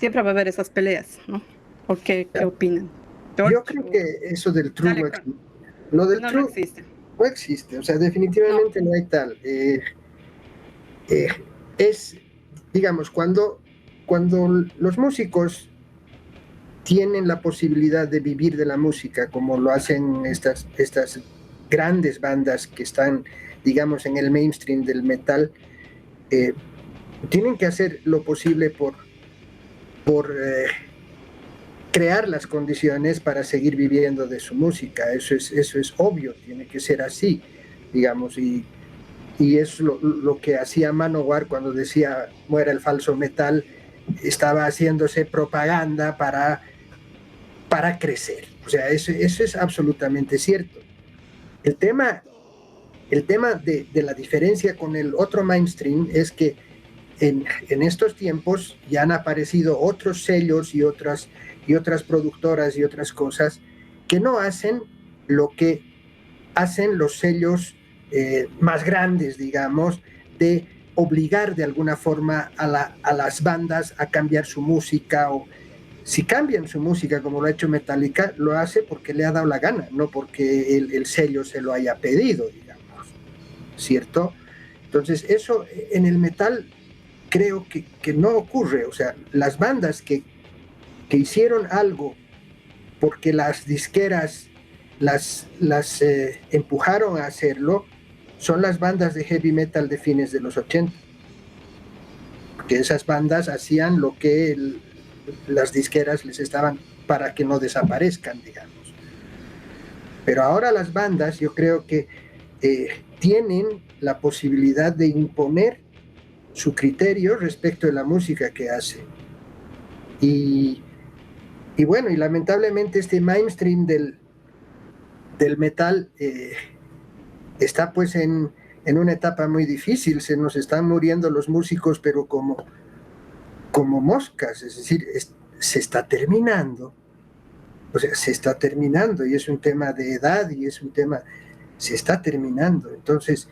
siempre va a haber esas peleas, ¿no? ¿O qué opinan? Yo George, creo que eso del true dale, lo del no, no true existe. no existe, o sea, No, definitivamente no hay tal. Eh, es, digamos, cuando los músicos tienen la posibilidad de vivir de la música, como lo hacen estas grandes bandas que están, digamos, en el mainstream del metal, eh, tienen que hacer lo posible por crear las condiciones para seguir viviendo de su música. Eso es obvio, tiene que ser así, digamos, y es lo que hacía Manowar cuando decía muera el falso metal, estaba haciéndose propaganda para crecer. O sea, eso es absolutamente cierto. El tema, el tema de la diferencia con el otro mainstream es que en estos tiempos ya han aparecido otros sellos y otras productoras y otras cosas que no hacen lo que hacen los sellos más grandes, digamos, de obligar de alguna forma a las bandas a cambiar su música o si cambian su música como lo ha hecho Metallica, lo hace porque le ha dado la gana, no porque el sello se lo haya pedido, digamos, ¿cierto? Entonces, eso en el metal creo que no ocurre, o sea, las bandas que hicieron algo porque las disqueras las empujaron a hacerlo, son las bandas de heavy metal de fines de los 80. Porque esas bandas hacían lo que las disqueras les estaban para que no desaparezcan, digamos. Pero ahora las bandas yo creo que tienen la posibilidad de imponer su criterio respecto de la música que hacen. Y, y bueno, y lamentablemente este mainstream del metal está pues en una etapa muy difícil, se nos están muriendo los músicos, pero como moscas, es decir, se está terminando, o sea, se está terminando y es un tema de edad y es un tema, se está terminando. Entonces,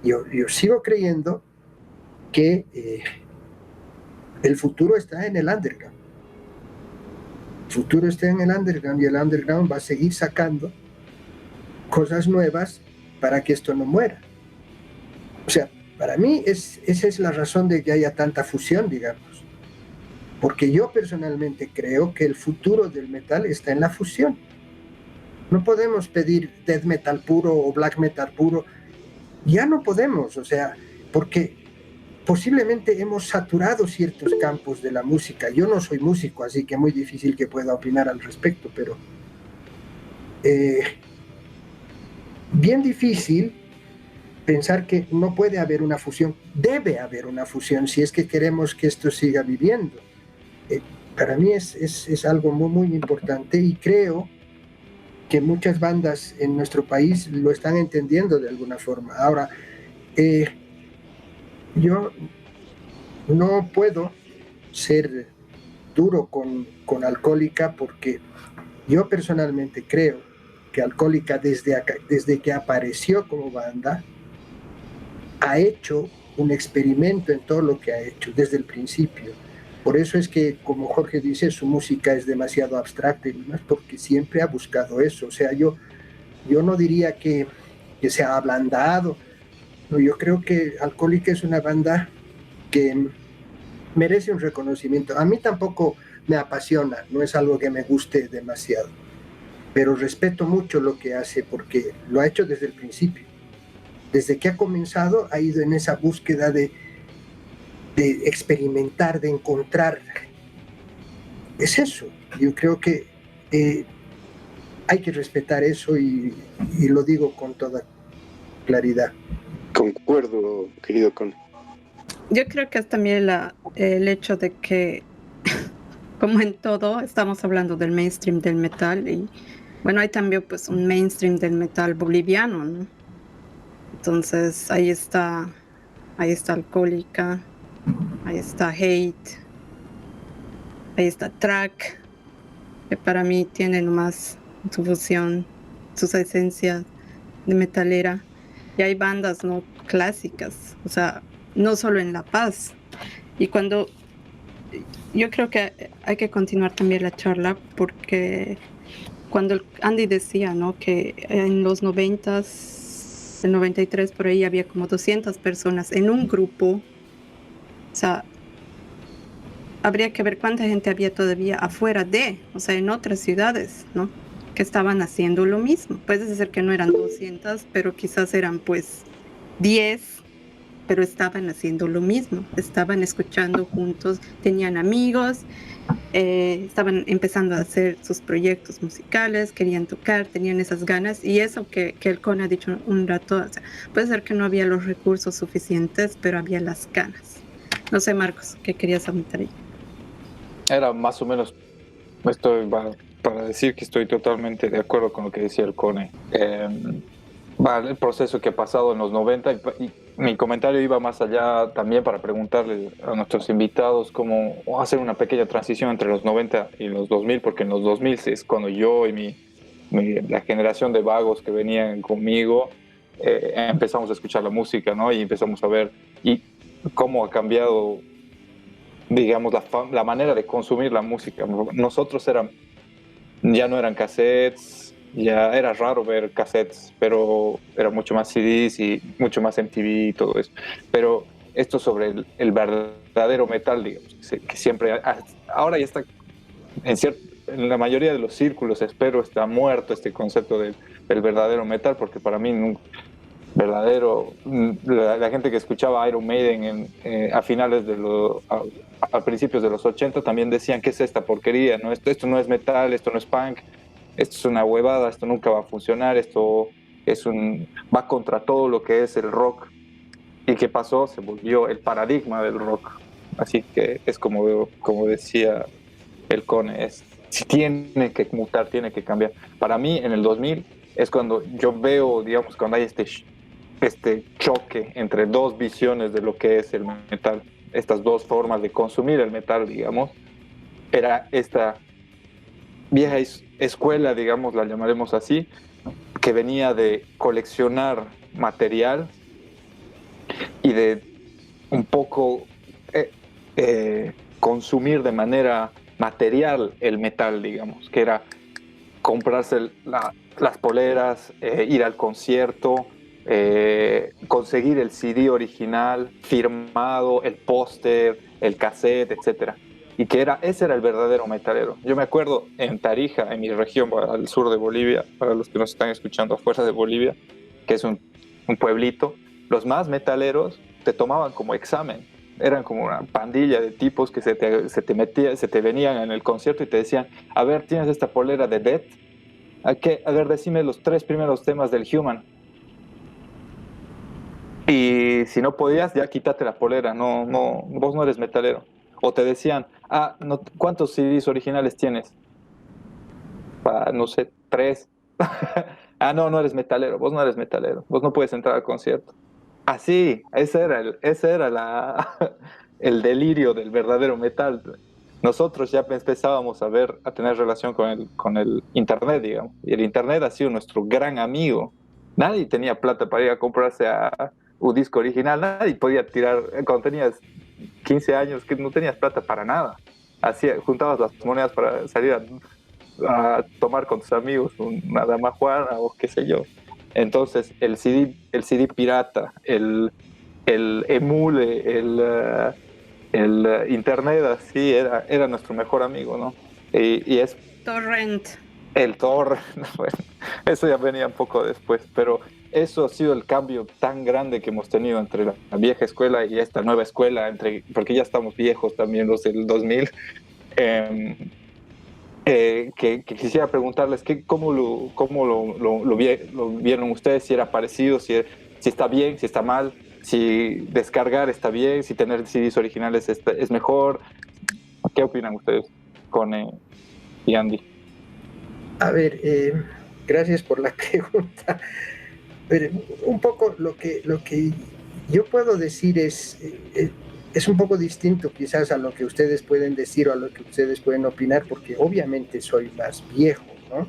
yo sigo creyendo que el futuro está en el underground. El futuro está en el underground y el underground va a seguir sacando cosas nuevas para que esto no muera. O sea, para mí esa es la razón de que haya tanta fusión, digamos. Porque yo personalmente creo que el futuro del metal está en la fusión. No podemos pedir death metal puro o black metal puro. Ya no podemos, o sea, porque posiblemente hemos saturado ciertos campos de la música. Yo no soy músico, así que es muy difícil que pueda opinar al respecto, pero bien difícil pensar que no puede haber una fusión. Debe haber una fusión si es que queremos que esto siga viviendo. Para mí es algo muy, muy importante y creo que muchas bandas en nuestro país lo están entendiendo de alguna forma. Ahora, yo no puedo ser duro con Alcohólica porque yo personalmente creo que Alcohólica desde que apareció como banda ha hecho un experimento en todo lo que ha hecho desde el principio. Por eso es que, como Jorge dice, su música es demasiado abstracta y demás, porque siempre ha buscado eso. O sea, yo no diría que se ha ablandado. No, yo creo que Alcohólica es una banda que merece un reconocimiento. A mí tampoco me apasiona, no es algo que me guste demasiado, pero respeto mucho lo que hace porque lo ha hecho desde el principio. Desde que ha comenzado ha ido en esa búsqueda de experimentar, de encontrar. Es eso. Yo creo que hay que respetar eso y lo digo con toda claridad. Concuerdo, querido Con. yo creo que es también el hecho de que, como en todo, estamos hablando del mainstream del metal y, bueno, hay también pues un mainstream del metal boliviano, ¿no? Entonces, ahí está Alcohólica, ahí está Hate, ahí está Track, que para mí tiene nomás su fusión, sus esencias de metalera. Y hay bandas no clásicas, o sea, no solo en La Paz. Y cuando yo creo que hay que continuar también la charla porque cuando Andy decía, ¿no? Que en los 90s, el 93 por ahí había como 200 personas en un grupo, o sea, habría que ver cuánta gente había todavía afuera o sea, en otras ciudades, ¿no? Que estaban haciendo lo mismo. Puede ser que no eran 200, pero quizás eran pues 10, pero estaban haciendo lo mismo, estaban escuchando juntos, tenían amigos, estaban empezando a hacer sus proyectos musicales, querían tocar, tenían esas ganas, y eso que el Con ha dicho un rato, o sea, puede ser que no había los recursos suficientes, pero había las ganas. No sé, Marcos, ¿qué querías comentar ahí? Era más o menos, para decir que estoy totalmente de acuerdo con lo que decía el Cone. El proceso que ha pasado en los 90 y mi comentario iba más allá también para preguntarle a nuestros invitados cómo hacer una pequeña transición entre los 90 y los 2000, porque en los 2000 es cuando yo y la generación de vagos que venían conmigo empezamos a escuchar la música, ¿no? Y empezamos a ver y cómo ha cambiado, digamos, la manera de consumir la música. Nosotros ya no eran cassettes, ya era raro ver cassettes, pero era mucho más CDs y mucho más MTV y todo eso. Pero esto sobre el verdadero metal, digamos, que siempre, ahora ya está, en la mayoría de los círculos, espero, está muerto este concepto del verdadero metal, porque para mí verdadero, la gente que escuchaba Iron Maiden a finales a principios de los 80 también decían, ¿qué es esta porquería? ¿No? Esto no es metal, esto no es punk, esto es una huevada, esto nunca va a funcionar, esto va contra todo lo que es el rock. ¿Y qué pasó? Se volvió el paradigma del rock. Así que es como decía el Cone, si tiene que mutar, tiene que cambiar. Para mí, en el 2000 es cuando yo veo, digamos, cuando hay este choque entre dos visiones de lo que es el metal, estas dos formas de consumir el metal, digamos. Era esta vieja escuela, digamos, la llamaremos así, que venía de coleccionar material y de un poco consumir de manera material el metal, digamos, que era comprarse las poleras, ir al concierto, conseguir el CD original, firmado, el póster, el cassette, etc. Y que ese era el verdadero metalero. Yo me acuerdo en Tarija, en mi región, al sur de Bolivia, para los que nos están escuchando afuera de Bolivia, que es un pueblito, los más metaleros te tomaban como examen. Eran como una pandilla de tipos que se te venían en el concierto y te decían, a ver, ¿tienes esta polera de Death? A ver, decime los 3 primeros temas del Human. Y si no podías, ya quítate la polera, vos no eres metalero. O te decían, ¿cuántos CDs originales tienes? No sé, 3. No eres metalero, vos no eres metalero, vos no puedes entrar al concierto. Así, ese era el delirio del verdadero metal. Nosotros ya empezábamos a tener relación con el internet, digamos, y el internet ha sido nuestro gran amigo. Nadie tenía plata para ir a comprarse un disco original, nadie podía tirar, cuando tenías 15 años, que no tenías plata para nada. Juntabas las monedas para salir a tomar con tus amigos una dama juana o qué sé yo. Entonces el CD pirata, el emule, el internet así era nuestro mejor amigo, ¿no? Y es Torrent. el torrent, bueno, eso ya venía un poco después, pero eso ha sido el cambio tan grande que hemos tenido entre la vieja escuela y esta nueva escuela, porque ya estamos viejos también los del 2000. Que quisiera preguntarles cómo lo vieron ustedes, si era parecido, si está bien, si está mal, si descargar está bien, si tener CDs originales es mejor. ¿Qué opinan ustedes, Cone y Andy? A ver, gracias por la pregunta. Pero un poco lo que yo puedo decir es un poco distinto quizás a lo que ustedes pueden decir o a lo que ustedes pueden opinar, porque obviamente soy más viejo, ¿no?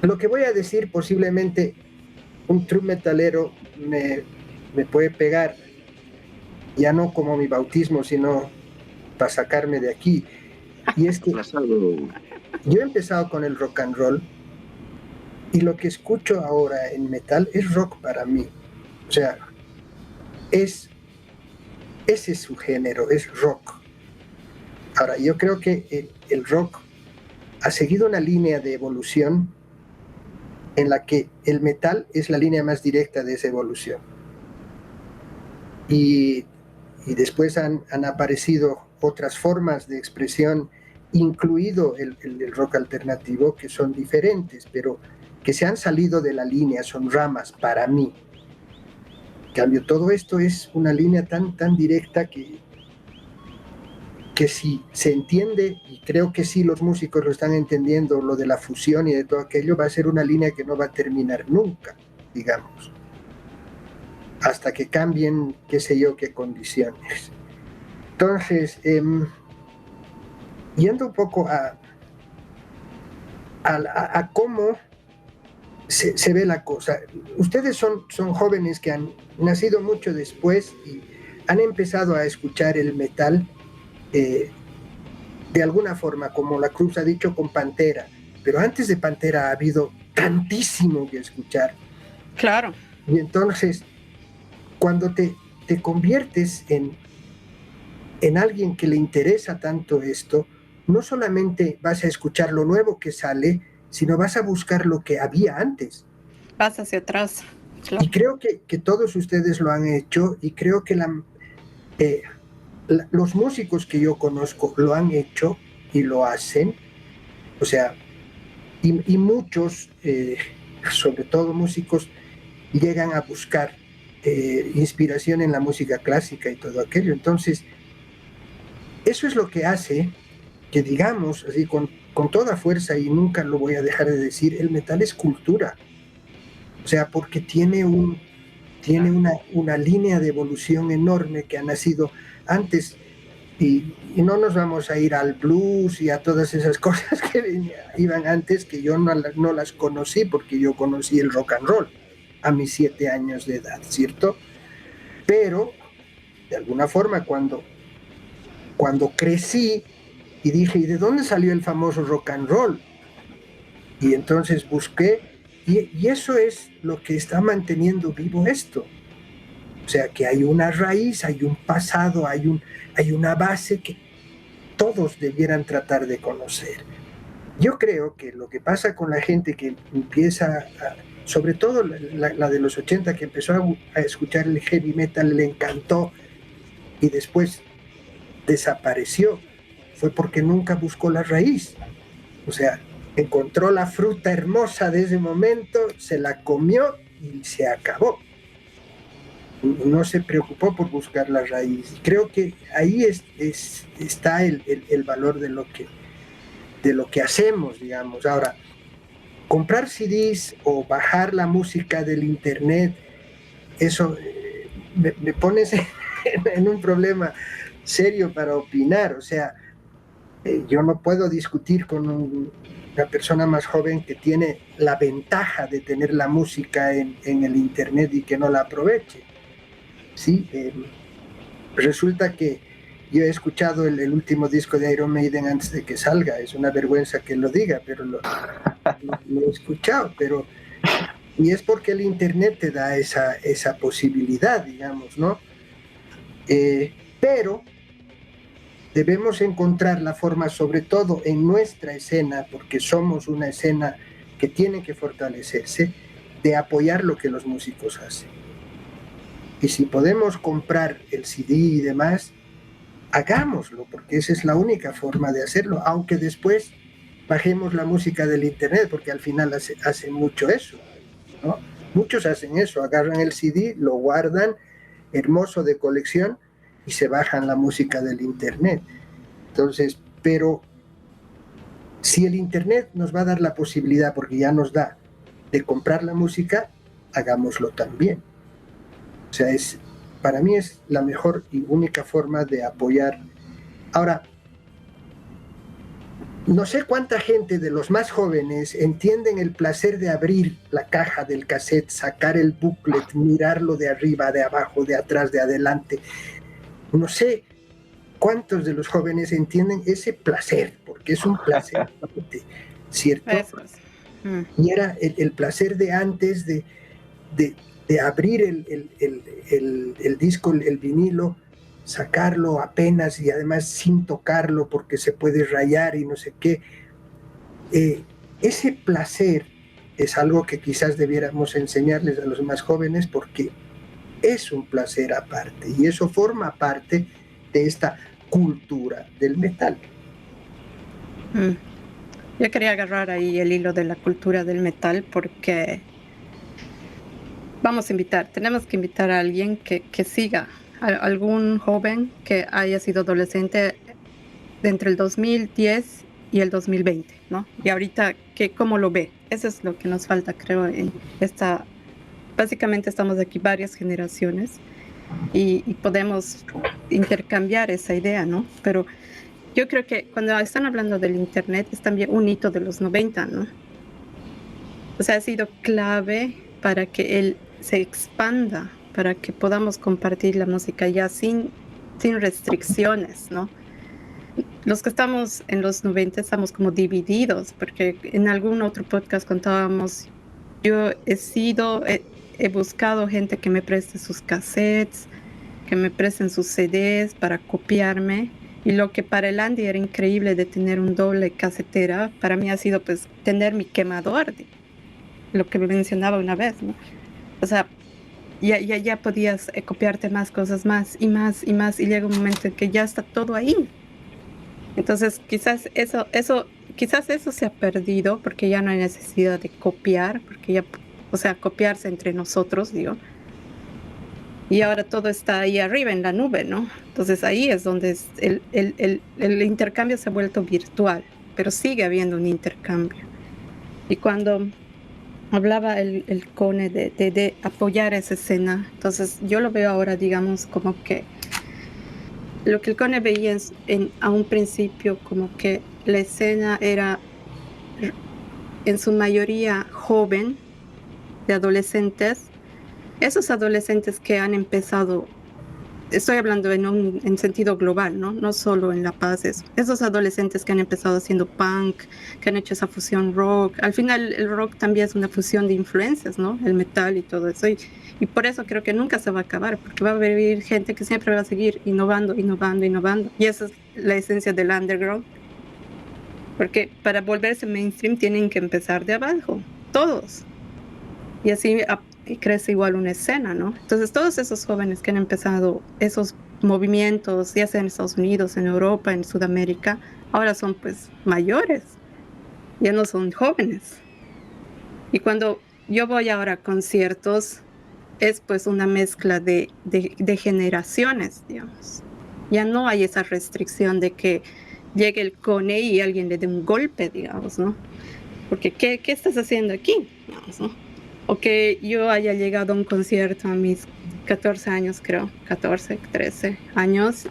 Lo que voy a decir posiblemente un true metalero me puede pegar ya no como mi bautismo, sino para sacarme de aquí. Y es que yo he empezado con el rock and roll y lo que escucho ahora en metal es rock para mí. O sea, ese es su género, es rock. Ahora, yo creo que el rock ha seguido una línea de evolución en la que el metal es la línea más directa de esa evolución. Y después han aparecido otras formas de expresión, incluido el rock alternativo, que son diferentes, pero que se han salido de la línea, son ramas para mí. En cambio, todo esto es una línea tan directa que si se entiende, y creo que sí los músicos lo están entendiendo, lo de la fusión y de todo aquello, va a ser una línea que no va a terminar nunca, digamos, hasta que cambien, qué sé yo, qué condiciones. Entonces, yendo un poco a cómo se ve la cosa. Ustedes son jóvenes que han nacido mucho después y han empezado a escuchar el metal de alguna forma, como la Cruz ha dicho, con Pantera, pero antes de Pantera ha habido tantísimo que escuchar. Claro. Y entonces, cuando te conviertes en alguien que le interesa tanto esto, no solamente vas a escuchar lo nuevo que sale, sino vas a buscar lo que había antes. Vas hacia atrás. Claro. Y creo que todos ustedes lo han hecho, y creo que los músicos que yo conozco lo han hecho y lo hacen. O sea, y muchos, sobre todo músicos, llegan a buscar inspiración en la música clásica y todo aquello. Entonces, eso es lo que hace que digamos, así con toda fuerza, y nunca lo voy a dejar de decir, el metal es cultura. O sea, porque tiene una línea de evolución enorme que ha nacido antes, y no nos vamos a ir al blues y a todas esas cosas que iban antes, que yo no las conocí, porque yo conocí el rock and roll a mis 7 años de edad, ¿cierto? Pero, de alguna forma, cuando crecí y dije, ¿y de dónde salió el famoso rock and roll? Y entonces busqué, y eso es lo que está manteniendo vivo esto. O sea, que hay una raíz, hay un pasado, hay una base que todos debieran tratar de conocer. Yo creo que lo que pasa con la gente que empieza, sobre todo la de los 80, que empezó a escuchar el heavy metal, le encantó y después desapareció, fue porque nunca buscó la raíz. O sea, encontró la fruta hermosa de ese momento, se la comió y se acabó. No se preocupó por buscar la raíz. Creo que ahí está el valor de lo que hacemos, digamos. Ahora, comprar CDs o bajar la música del internet, eso me pones en un problema serio para opinar. O sea, yo no puedo discutir con una persona más joven que tiene la ventaja de tener la música en el internet y que no la aproveche. Sí, resulta que yo he escuchado el último disco de Iron Maiden antes de que salga. Es una vergüenza que lo diga, pero lo he escuchado. Y es porque el internet te da esa posibilidad, digamos, ¿no? Pero debemos encontrar la forma, sobre todo en nuestra escena, porque somos una escena que tiene que fortalecerse, de apoyar lo que los músicos hacen. Y si podemos comprar el CD y demás, hagámoslo, porque esa es la única forma de hacerlo, aunque después bajemos la música del internet, porque al final hacen mucho eso, ¿no? Muchos hacen eso, agarran el CD, lo guardan, hermoso de colección, y se bajan la música del internet. Entonces, pero si el internet nos va a dar la posibilidad, porque ya nos da, de comprar la música, hagámoslo también. O sea, para mí es la mejor y única forma de apoyar. Ahora, no sé cuánta gente de los más jóvenes entienden el placer de abrir la caja del cassette, sacar el booklet, mirarlo de arriba, de abajo, de atrás, de adelante, No sé cuántos de los jóvenes entienden ese placer, porque es un placer, ¿cierto? Eso es. Y era el placer de antes de abrir el disco, el vinilo, sacarlo apenas y además sin tocarlo porque se puede rayar y no sé qué. Ese placer es algo que quizás debiéramos enseñarles a los más jóvenes porque es un placer aparte y eso forma parte de esta cultura del metal. Yo quería agarrar ahí el hilo de la cultura del metal porque tenemos que invitar a alguien que siga, algún joven que haya sido adolescente entre el 2010 y el 2020, ¿no? Y ahorita, ¿cómo lo ve? Eso es lo que nos falta, creo, en esta... Básicamente estamos aquí varias generaciones y podemos intercambiar esa idea, ¿no? Pero yo creo que cuando están hablando del Internet es también un hito de los 90, ¿no? O sea, ha sido clave para que él se expanda, para que podamos compartir la música ya sin restricciones, ¿no? Los que estamos en los 90 estamos como divididos, porque en algún otro podcast contábamos, yo he buscado gente que me preste sus cassettes, que me presten sus CDs para copiarme, y lo que para el Andy era increíble de tener un doble casetera, para mí ha sido pues tener mi quemador, lo que mencionaba una vez, ¿no? O sea, ya podías copiarte más cosas, más y más y más, y llega un momento en que ya está todo ahí. Entonces quizás eso se ha perdido porque ya no hay necesidad de copiar, porque ya, o sea, copiarse entre nosotros, digo. Y ahora todo está ahí arriba en la nube, ¿no? Entonces ahí es donde el intercambio se ha vuelto virtual, pero sigue habiendo un intercambio. Y cuando hablaba el Cone de apoyar esa escena, entonces yo lo veo ahora, digamos, como que lo que el Cone veía a un principio como que la escena era en su mayoría joven, de adolescentes, esos adolescentes que han empezado, estoy hablando en sentido global, ¿no? No solo en La Paz, esos adolescentes que han empezado haciendo punk, que han hecho esa fusión rock. Al final el rock también es una fusión de influencias, ¿no? El metal y todo eso. Y por eso creo que nunca se va a acabar, porque va a haber gente que siempre va a seguir innovando. Y esa es la esencia del underground. Porque para volverse mainstream tienen que empezar de abajo, todos. Y así crece igual una escena, ¿no? Entonces todos esos jóvenes que han empezado esos movimientos, ya sea en Estados Unidos, en Europa, en Sudamérica, ahora son pues mayores, ya no son jóvenes. Y cuando yo voy ahora a conciertos, es pues una mezcla de generaciones, digamos. Ya no hay esa restricción de que llegue el Cone y alguien le dé un golpe, digamos, ¿no? Porque ¿qué estás haciendo aquí? Digamos, ¿no? O que yo haya llegado a un concierto a mis 14 años, creo, 14, 13 años,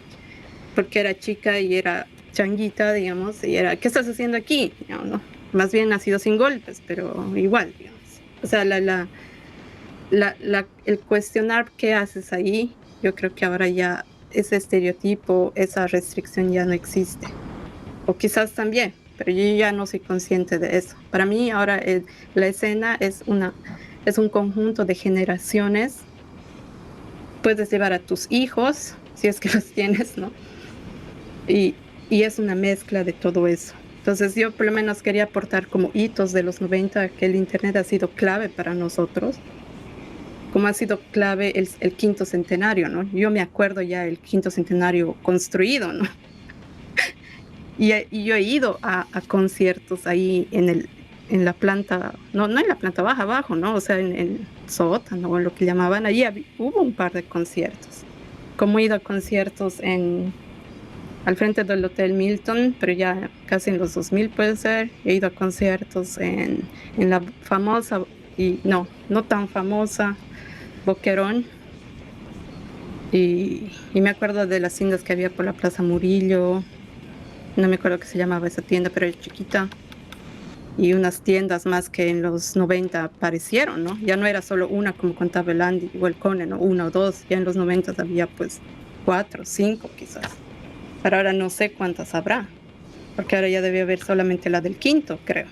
porque era chica y era changuita, digamos, y era, ¿qué estás haciendo aquí? Digamos, ¿no? Más bien ha sido sin golpes, pero igual, digamos. O sea, el cuestionar qué haces ahí, yo creo que ahora ya ese estereotipo, esa restricción ya no existe. O quizás también, pero yo ya no soy consciente de eso. Para mí ahora la escena es un conjunto de generaciones. Puedes llevar a tus hijos, si es que los tienes, ¿no? Y es una mezcla de todo eso. Entonces yo por lo menos quería aportar como hitos de los 90, que el Internet ha sido clave para nosotros, como ha sido clave el quinto centenario, ¿no? Yo me acuerdo ya el quinto centenario construido, ¿no? Y yo he ido a conciertos ahí en la planta, no en la planta baja, abajo, ¿no? O sea, en el sótano, o lo que llamaban, allí hubo un par de conciertos. Como he ido a conciertos al frente del Hotel Milton, pero ya casi en los 2000 puede ser. He ido a conciertos en la famosa, y no tan famosa, Boquerón. Y me acuerdo de las tiendas que había por la Plaza Murillo. No me acuerdo qué se llamaba esa tienda, pero era chiquita. Y unas tiendas más que en los 90 aparecieron, ¿no? Ya no era solo una como contaba el Andy o el Cone, ¿no? Una o dos. Ya en los 90 había pues 4, 5 quizás. Pero ahora no sé cuántas habrá, porque ahora ya debe haber solamente la del quinto, creo.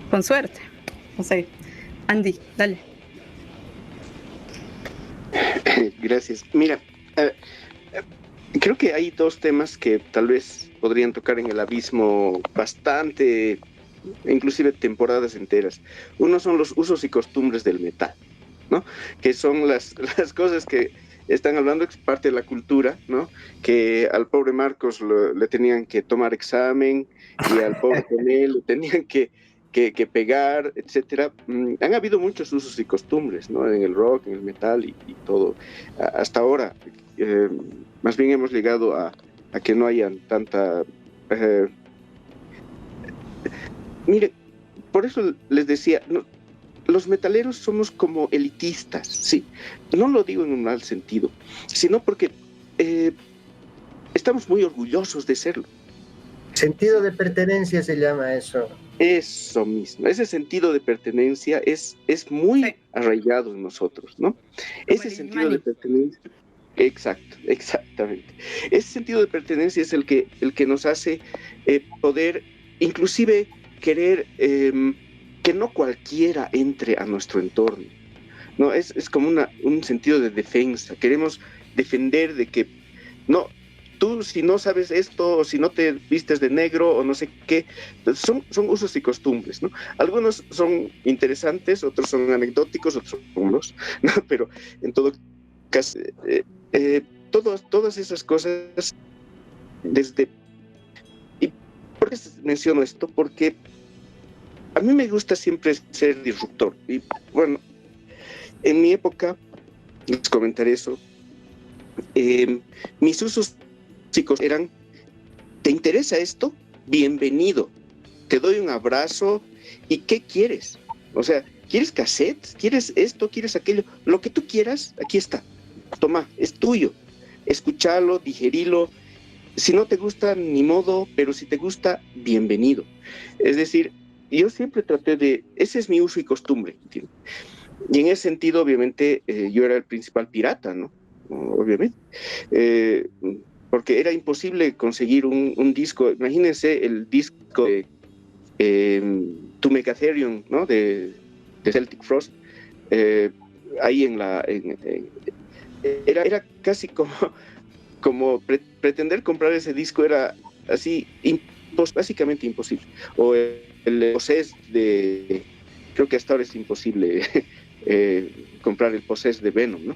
Con suerte. No sé. Andy, dale. Gracias. Mira, creo que hay dos temas que tal vez podrían tocar en el abismo bastante, inclusive temporadas enteras. Uno son los usos y costumbres del metal, ¿no? Que son las cosas que están hablando, que es parte de la cultura, ¿no? Que al pobre Marcos le tenían que tomar examen y al pobre René le tenían que pegar, etcétera. Han habido muchos usos y costumbres, ¿no? En el rock, en el metal y todo. Hasta ahora, más bien hemos llegado a que no hayan tanta... mire, por eso les decía, no, los metaleros somos como elitistas, ¿sí? No lo digo en un mal sentido, sino porque estamos muy orgullosos de serlo. Sentido de pertenencia se llama eso. Eso mismo, ese sentido de pertenencia es muy arraigado en nosotros, ¿no? Ese sentido de pertenencia, exactamente. Ese sentido de pertenencia es el que nos hace poder, inclusive, querer que no cualquiera entre a nuestro entorno, ¿no? Es como un sentido de defensa. Queremos defender de que, no, tú si no sabes esto, o si no te vistes de negro, o no sé qué, son usos y costumbres, ¿no? Algunos son interesantes, otros son anecdóticos, otros son malos, ¿no? Pero en todo caso, todas esas cosas, ¿y por qué menciono esto? Porque a mí me gusta siempre ser disruptor. Y bueno, en mi época, les comentaré eso, mis usos chicos eran: ¿te interesa esto? Bienvenido. Te doy un abrazo. ¿Y qué quieres? O sea, ¿quieres cassettes? ¿Quieres esto? ¿Quieres aquello? Lo que tú quieras, aquí está. Toma, es tuyo. Escúchalo, digerilo. Si no te gusta, ni modo, pero si te gusta, bienvenido. Es decir, yo siempre traté de... Ese es mi uso y costumbre, ¿entiendes? Y en ese sentido, obviamente, yo era el principal pirata, ¿no? Obviamente. Porque era imposible conseguir un disco. Imagínense el disco de To Megatherium, ¿no? De Celtic Frost. Ahí era casi como pretender comprar ese disco era así, básicamente imposible. O el Possessed de... Creo que hasta ahora es imposible comprar el Possessed de Venom, ¿no?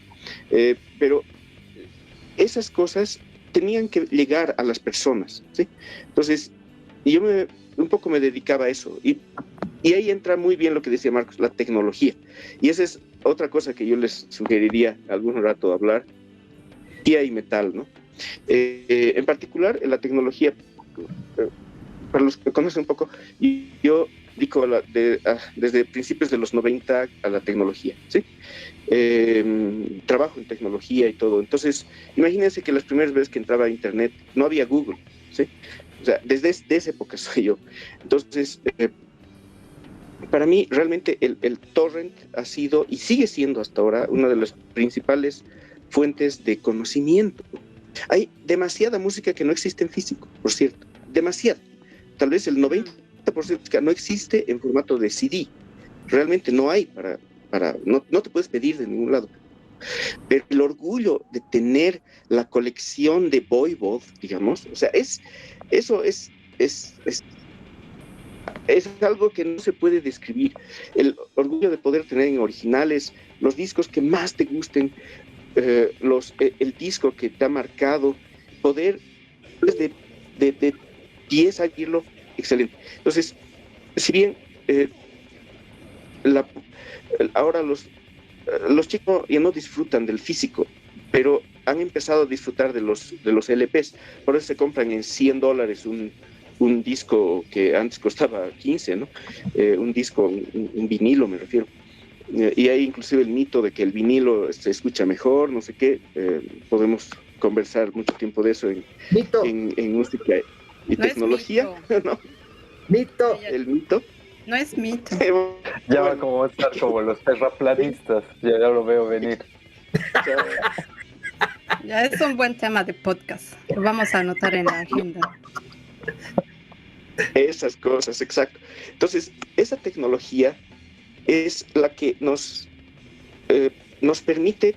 Pero esas cosas tenían que llegar a las personas, ¿sí? Entonces, yo un poco me dedicaba a eso. Y ahí entra muy bien lo que decía Marcos, la tecnología. Y esa es otra cosa que yo les sugeriría algún rato hablar, y metal, ¿no? En particular, en la tecnología, para los que conocen un poco, yo dedico desde principios de los 90 a la tecnología, ¿sí? Trabajo en tecnología y todo. Entonces, imagínense que las primeras veces que entraba a internet no había Google, ¿sí? O sea, desde esa época soy yo. Entonces, para mí realmente el torrent ha sido y sigue siendo hasta ahora una de las principales fuentes de conocimiento. Hay demasiada música que no existe en físico, por cierto, demasiada. Tal vez el 90% que no existe en formato de CD. Realmente no hay no te puedes pedir de ningún lado. Pero el orgullo de tener la colección de Voivod, digamos, o sea, eso es algo que no se puede describir. El orgullo de poder tener en originales los discos que más te gusten, el disco que te ha marcado, poder de 10 a irlo, excelente. Entonces, si bien ahora los chicos ya no disfrutan del físico, pero han empezado a disfrutar de los LPs, por eso se compran en $100 un disco que antes costaba 15, ¿no? Un disco, un vinilo me refiero. Y hay inclusive el mito de que el vinilo se escucha mejor, no sé qué. Podemos conversar mucho tiempo de eso en música y no tecnología, ¿no? Mito. El mito. No es mito. Ya va como a estar como los terraplanistas, ya lo veo venir. Ya es un buen tema de podcast. Lo vamos a anotar en la agenda. Esas cosas, exacto. Entonces, esa tecnología es la que nos permite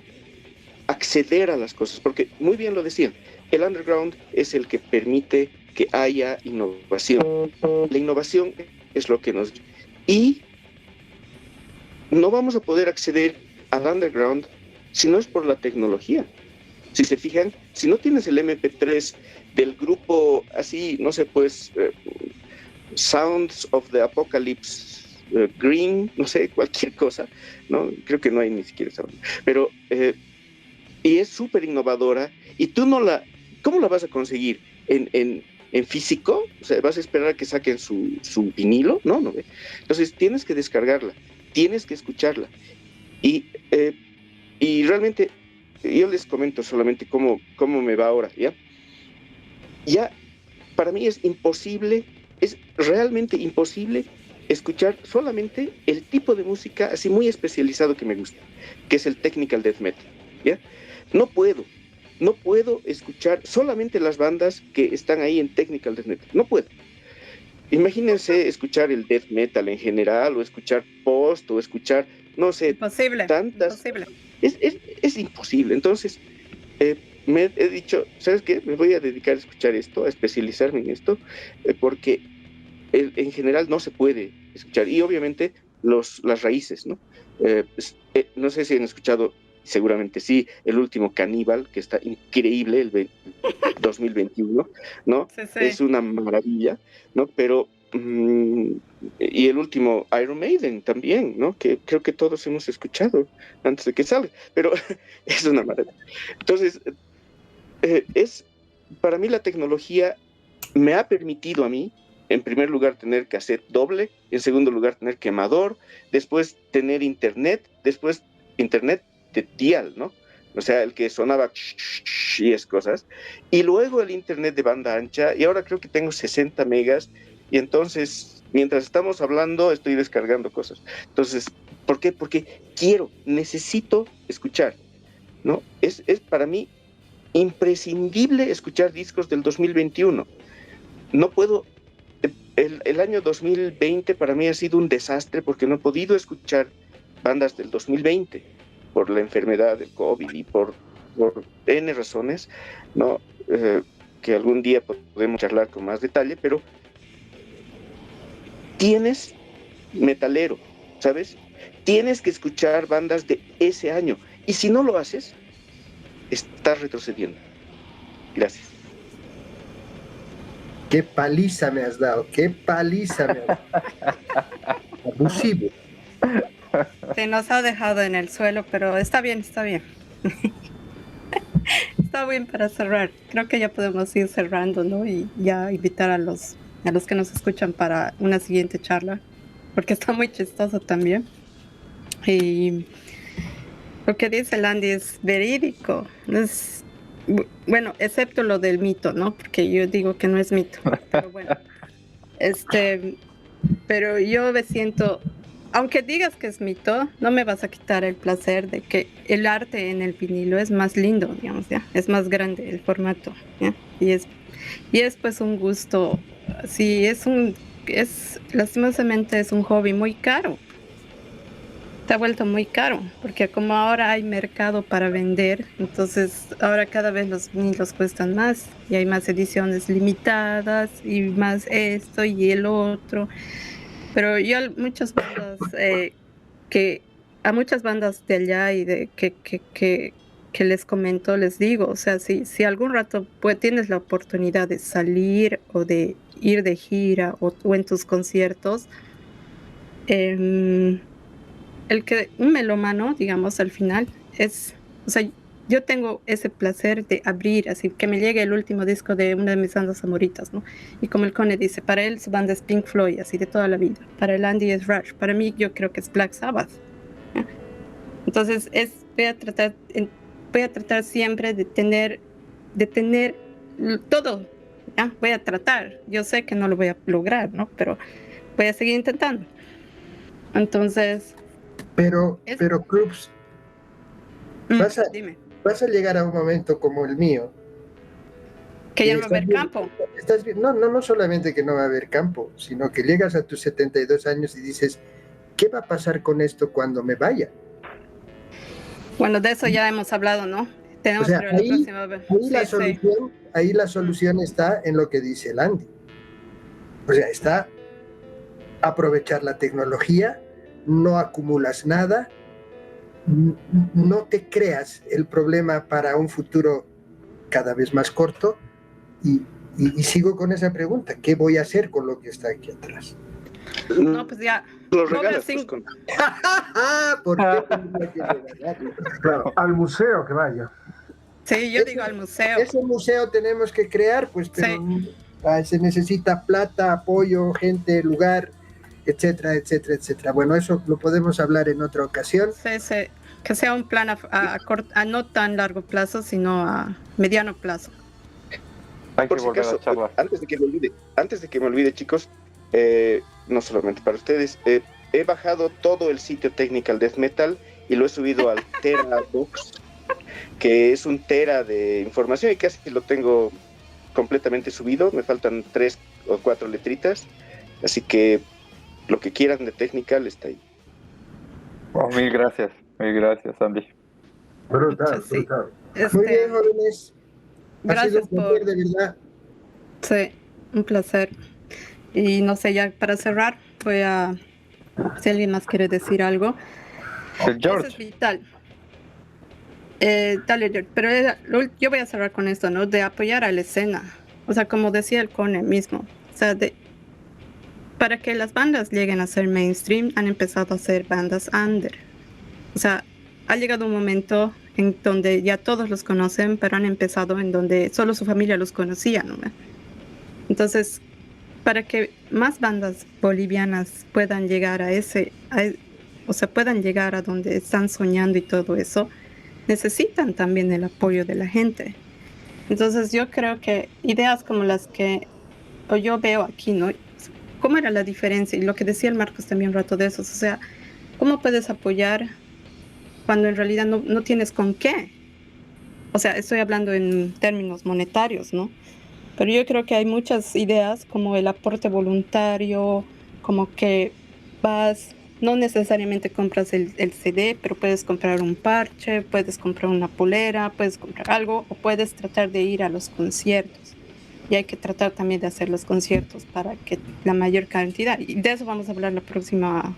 acceder a las cosas, porque muy bien lo decían, el underground es el que permite que haya innovación. La innovación es lo que nos... Y no vamos a poder acceder al underground si no es por la tecnología. Si se fijan, si no tienes el MP3 del grupo así, no sé, pues Sounds of the Apocalypse, Green, no sé, cualquier cosa, ¿no? Creo que no hay ni siquiera esa, pero y es súper innovadora y tú no la, ¿cómo la vas a conseguir? ¿En físico? O sea, ¿vas a esperar a que saquen su vinilo? No, no. Entonces tienes que descargarla, tienes que escucharla y realmente yo les comento solamente cómo me va ahora, ¿ya? Ya, para mí es imposible, es realmente imposible escuchar solamente el tipo de música así muy especializado que me gusta, que es el technical death metal, ¿ya? No puedo escuchar solamente las bandas que están ahí en technical death metal, no puedo. Imagínense escuchar el death metal en general, o escuchar post, o escuchar, no sé, Imposible, tantas... imposible. Es imposible. Entonces, me he dicho, ¿sabes qué? Me voy a dedicar a escuchar esto, a especializarme en esto, porque en general no se puede escuchar. Y obviamente las raíces, ¿no? No sé si han escuchado, seguramente sí, el último Caníbal, que está increíble, el 2021, ¿no? Sí, sí. Es una maravilla, ¿no? Pero, y el último Iron Maiden también, ¿no? Que creo que todos hemos escuchado antes de que salga, pero es una maravilla. Entonces, para mí la tecnología me ha permitido a mí, en primer lugar, tener cassette doble, en segundo lugar, tener quemador, después tener internet, después internet de dial, ¿no? O sea, el que sonaba y es cosas. Y luego el internet de banda ancha, y ahora creo que tengo 60 megas, y entonces, mientras estamos hablando, estoy descargando cosas. Entonces, ¿por qué? Porque necesito escuchar, ¿no? Es para mí imprescindible escuchar discos del 2021. No puedo, el año 2020 para mí ha sido un desastre porque no he podido escuchar bandas del 2020 por la enfermedad del COVID y por N razones, ¿no? Que algún día podemos charlar con más detalle, pero tienes metalero, ¿sabes? Tienes que escuchar bandas de ese año y si no lo haces, estás retrocediendo. Gracias. Qué paliza me has dado, qué paliza me has dado. Abusivo. Se nos ha dejado en el suelo, pero está bien, está bien. Está bien para cerrar. Creo que ya podemos ir cerrando, ¿no? Y ya invitar a los que nos escuchan para una siguiente charla, porque está muy chistoso también. Y lo que dice Landy es verídico. Bueno, excepto lo del mito, ¿no? Porque yo digo que no es mito. Pero bueno, pero yo me siento, aunque digas que es mito, no me vas a quitar el placer de que el arte en el vinilo es más lindo, digamos, ¿ya? Es más grande el formato, ¿ya? Y es pues un gusto, sí, lastimosamente es un hobby muy caro. Se ha vuelto muy caro, porque como ahora hay mercado para vender, entonces ahora cada vez los vinilos cuestan más y hay más ediciones limitadas y más esto y el otro. Pero yo que a muchas bandas de allá y que les comento, les digo, o sea, si algún rato pues, tienes la oportunidad de salir o de ir de gira o en tus conciertos, em, el que un melómano, digamos, al final o sea, yo tengo ese placer de abrir, así que me llegue el último disco de una de mis bandas favoritas, ¿no? Y como el Cone dice, para él su banda es Pink Floyd, así de toda la vida. Para el Andy es Rush. Para mí yo creo que es Black Sabbath. ¿Ya? Entonces voy a tratar siempre de tener todo. ¿Ya? Voy a tratar. Yo sé que no lo voy a lograr, ¿no? Pero voy a seguir intentando. Entonces, Pero Krups, vas a, dime. vas a llegar a un momento como el mío. Que ya no va a haber campo. No solamente que no va a haber campo, sino que llegas a tus 72 años y dices, ¿qué va a pasar con esto cuando me vaya? Bueno, de eso ya hemos hablado, ¿no? Tenemos O sea, pero la próxima vez. ahí la solución está en lo que dice el Andy. O sea, está aprovechar la tecnología, no acumulas nada, no te creas el problema para un futuro cada vez más corto y sigo con esa pregunta, ¿qué voy a hacer con lo que está aquí atrás? No, pues ya. Los regalas, pues, con... ¿Por qué tendría que regalarlo? Claro, al museo que vaya. Sí, yo digo al museo. Ese museo tenemos que crear, pues, pero se necesita plata, apoyo, gente, lugar, etcétera, etcétera, etcétera. Bueno, eso lo podemos hablar en otra ocasión. Sí. Que sea un plan a no tan largo plazo, sino a mediano plazo. Hay que Por si volver acaso, a charlar. antes de que me olvide, chicos, no solamente para ustedes, he bajado todo el sitio Technical Death Metal y lo he subido al Terabox, que es un tera de información y casi lo tengo completamente subido. Me faltan 3 o 4 letritas, así que lo que quieran de Technical está ahí. Oh, mil gracias, Andy. Brutal, Sí. brutal. Muy bien, jóvenes. Ha sido Gracias un placer, de verdad. Sí, un placer. Y no sé, ya para cerrar, si alguien más quiere decir algo. El George. Eso es vital. Dale, George, pero yo voy a cerrar con esto, ¿no? De apoyar a la escena. O sea, como decía el Cone mismo. O sea, para que las bandas lleguen a ser mainstream, han empezado a ser bandas under. O sea, ha llegado un momento en donde ya todos los conocen, pero han empezado en donde solo su familia los conocía, ¿no? Entonces, para que más bandas bolivianas puedan llegar puedan llegar a donde están soñando y todo eso, necesitan también el apoyo de la gente. Entonces, yo creo que ideas como las que yo veo aquí, ¿no? ¿Cómo era la diferencia? Y lo que decía el Marcos también un rato de eso, o sea, ¿cómo puedes apoyar cuando en realidad no tienes con qué? O sea, estoy hablando en términos monetarios, ¿no? Pero yo creo que hay muchas ideas como el aporte voluntario, como que no necesariamente compras el CD, pero puedes comprar un parche, puedes comprar una polera, puedes comprar algo, o puedes tratar de ir a los conciertos. Y hay que tratar también de hacer los conciertos para que la mayor cantidad, y de eso vamos a hablar la próxima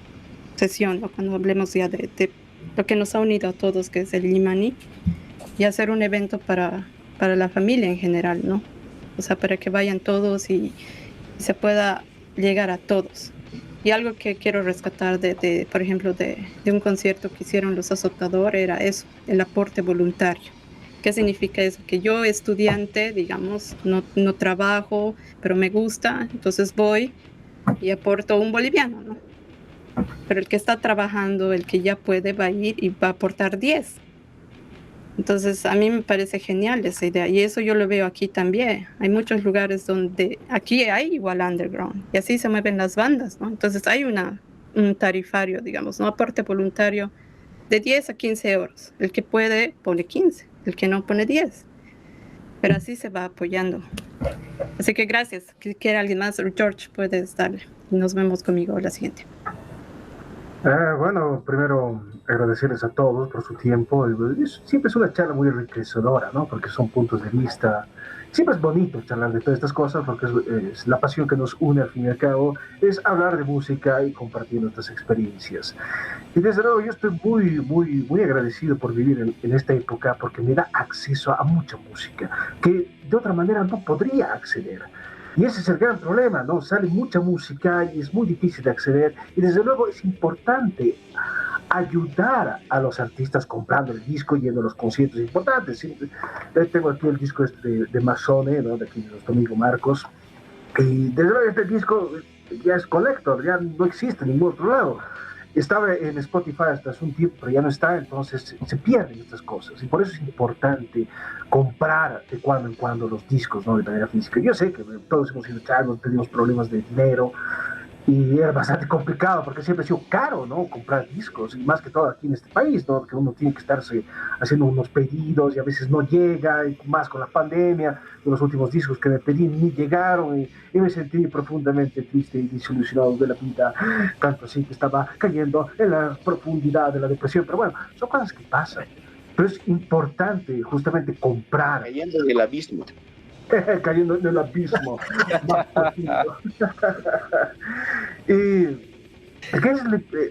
sesión, ¿no? Cuando hablemos ya de lo que nos ha unido a todos, que es el Limani, y hacer un evento para la familia en general, ¿no? O sea, para que vayan todos y se pueda llegar a todos. Y algo que quiero rescatar por ejemplo, de un concierto que hicieron los Azotador era eso, el aporte voluntario. ¿Qué significa eso? Que yo, estudiante, digamos, no trabajo, pero me gusta, entonces voy y aporto un boliviano, ¿no? Pero el que está trabajando, el que ya puede, va a ir y va a aportar 10. Entonces, a mí me parece genial esa idea. Y eso yo lo veo aquí también. Hay muchos lugares donde aquí hay igual underground. Y así se mueven las bandas, ¿no? Entonces, hay un tarifario, digamos, ¿no? Aporte voluntario de 10 a 15 euros. El que puede, pone 15. El que no, pone 10. Pero así se va apoyando. Así que gracias. Si quiere alguien más, George, puedes darle. Nos vemos conmigo la siguiente. Bueno, primero agradecerles a todos por su tiempo. Siempre es una charla muy enriquecedora, ¿no? Porque son puntos de vista. Siempre es bonito charlar de todas estas cosas porque es la pasión que nos une al fin y al cabo, es hablar de música y compartir nuestras experiencias. Y desde luego yo estoy muy agradecido por vivir en esta época porque me da acceso a mucha música que de otra manera no podría acceder. Y ese es el gran problema, ¿no? Sale mucha música y es muy difícil de acceder. Y desde luego es importante ayudar a los artistas comprando el disco, yendo a los conciertos importantes. Tengo aquí el disco de Masone, ¿no? De aquí de nuestro amigo Marcos. Y desde luego este disco ya es collector, ya no existe en ningún otro lado. Estaba en Spotify hasta hace un tiempo, pero ya no está, entonces se pierden estas cosas. Y por eso es importante comprar de cuando en cuando los discos, ¿no? De manera física. Yo sé que todos hemos sido chavos, tenemos problemas de dinero, y era bastante complicado porque siempre ha sido caro, ¿no? Comprar discos, y más que todo aquí en este país, ¿no? Que uno tiene que estarse haciendo unos pedidos y a veces no llega, y más con la pandemia, los últimos discos que me pedí ni llegaron, y me sentí profundamente triste y desilusionado de la vida, tanto así que estaba cayendo en la profundidad de la depresión, pero bueno, son cosas que pasan. Pero es importante justamente comprar, Cayendo en el abismo. cayendo en el abismo más profundo. Y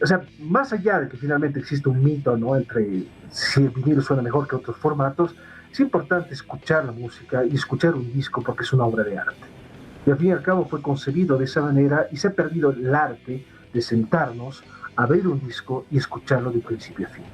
o sea, más allá de que finalmente existe un mito, ¿no? Entre si el vinilo suena mejor que otros formatos, es importante escuchar la música y escuchar un disco porque es una obra de arte. Y al fin y al cabo fue concebido de esa manera y se ha perdido el arte de sentarnos, abrir un disco y escucharlo de principio a fin.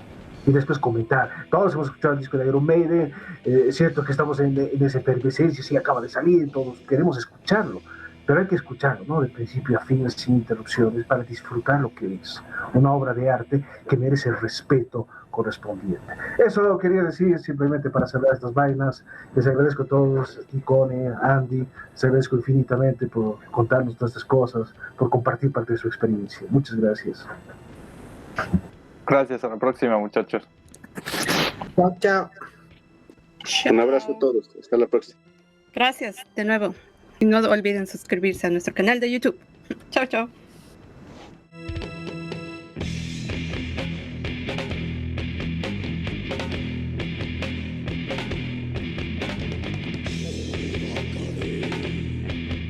Y después comentar. Todos hemos escuchado el disco de Iron Maiden, es cierto que estamos en esa efervescencia, sí acaba de salir, todos queremos escucharlo, pero hay que escucharlo, ¿no? De principio a fin, sin interrupciones, para disfrutar lo que es una obra de arte que merece el respeto correspondiente. Eso lo quería decir simplemente para cerrar estas vainas. Les agradezco a todos, Icone, Andy, les agradezco infinitamente por contarnos todas estas cosas, por compartir parte de su experiencia. Muchas gracias. Gracias, a la próxima, muchachos. Chao, chao. Un abrazo a todos. Hasta la próxima. Gracias de nuevo. Y no olviden suscribirse a nuestro canal de YouTube. Chao, chao.